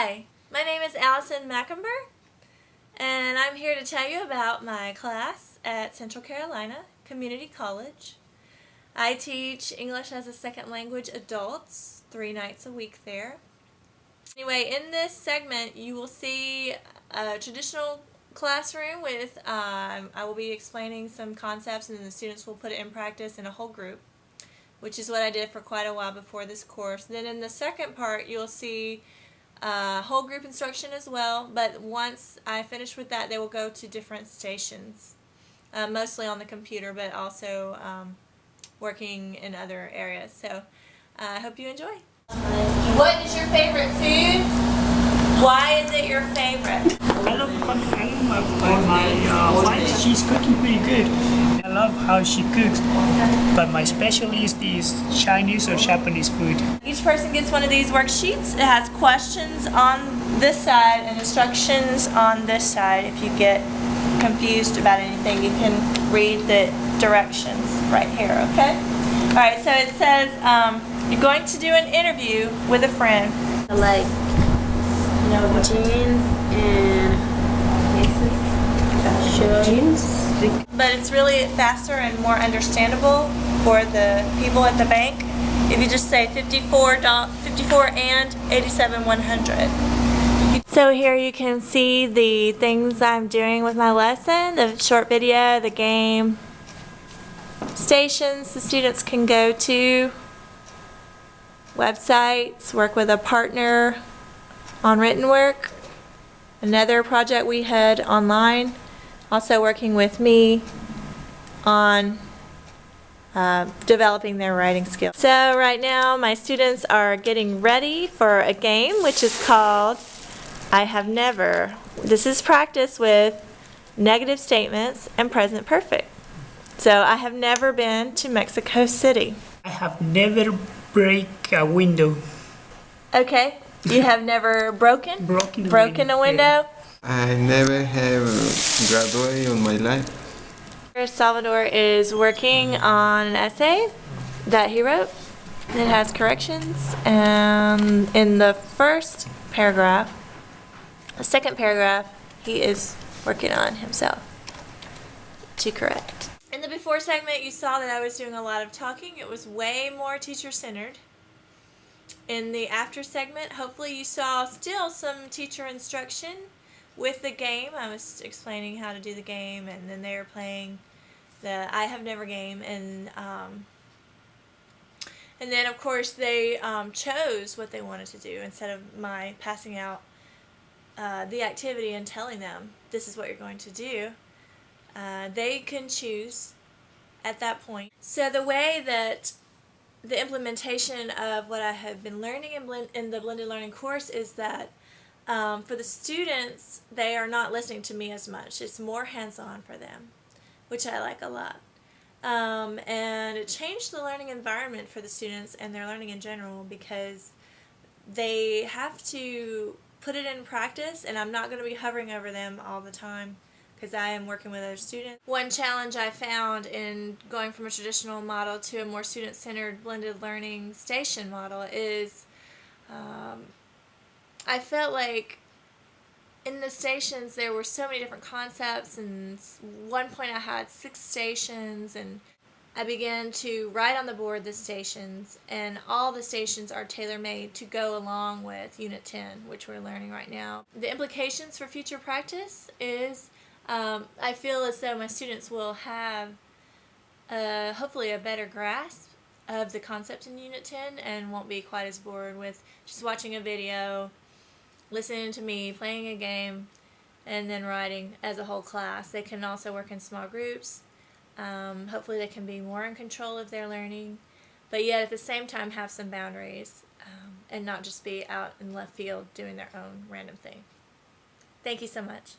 Hi, my name is Allison Mackenber, and I'm here to tell you about my class at Central Carolina Community College. I teach English as a second language adults 3 nights a week there. Anyway, in this segment you will see a traditional classroom with I will be explaining some concepts and then the students will put it in practice in a whole group, which is what I did for quite a while before this course. Then in the second part you'll see whole group instruction as well, but once I finish with that they will go to different stations, mostly on the computer but also working in other areas. So I hope you enjoy. What is your favorite food? Why is it your favorite? I love confetti. My wife, she's cooking pretty good. I love how she cooks, but my specialty is Chinese or Japanese food. Each person gets one of these worksheets. It has questions on this side and instructions on this side. If you get confused about anything, you can read the directions right here, okay? Alright, so it says you're going to do an interview with a friend. I like jeans and jeans. But it's really faster and more understandable for the people at the bank if you just say 54 and 87-100. So here you can see the things I'm doing with my lesson, the short video, the game, stations the students can go to, websites, work with a partner on written work, another project we had online, also working with me on developing their writing skills. So right now my students are getting ready for a game which is called I Have Never. This is practice with negative statements and present perfect. So I have never been to Mexico City. I have never break a window. Okay. You have never broken a window? Yeah. I never have graduated on my life. Salvador is working on an essay that he wrote. It has corrections, and in the first paragraph, the second paragraph, he is working on himself to correct. In the before segment you saw that I was doing a lot of talking. It was way more teacher-centered. In the after segment, hopefully you saw still some teacher instruction with the game. I was explaining how to do the game, and then they were playing the I Have Never game, and then of course they chose what they wanted to do instead of my passing out the activity and telling them this is what you're going to do. They can choose at that point. So the way that the implementation of what I have been learning in the blended learning course is that for the students, they are not listening to me as much. It's more hands-on for them, which I like a lot. And it changed the learning environment for the students and their learning in general because they have to put it in practice, and I'm not going to be hovering over them all the time because I am working with other students. One challenge I found in going from a traditional model to a more student-centered blended learning station model is I felt like in the stations there were so many different concepts, and at one point I had 6 stations, and I began to write on the board the stations, and all the stations are tailor-made to go along with Unit 10, which we're learning right now. The implications for future practice is I feel as though my students will have hopefully a better grasp of the concept in Unit 10 and won't be quite as bored with just watching a video, listening to me, playing a game, and then writing as a whole class. They can also work in small groups. Hopefully they can be more in control of their learning, but yet at the same time have some boundaries and not just be out in left field doing their own random thing. Thank you so much.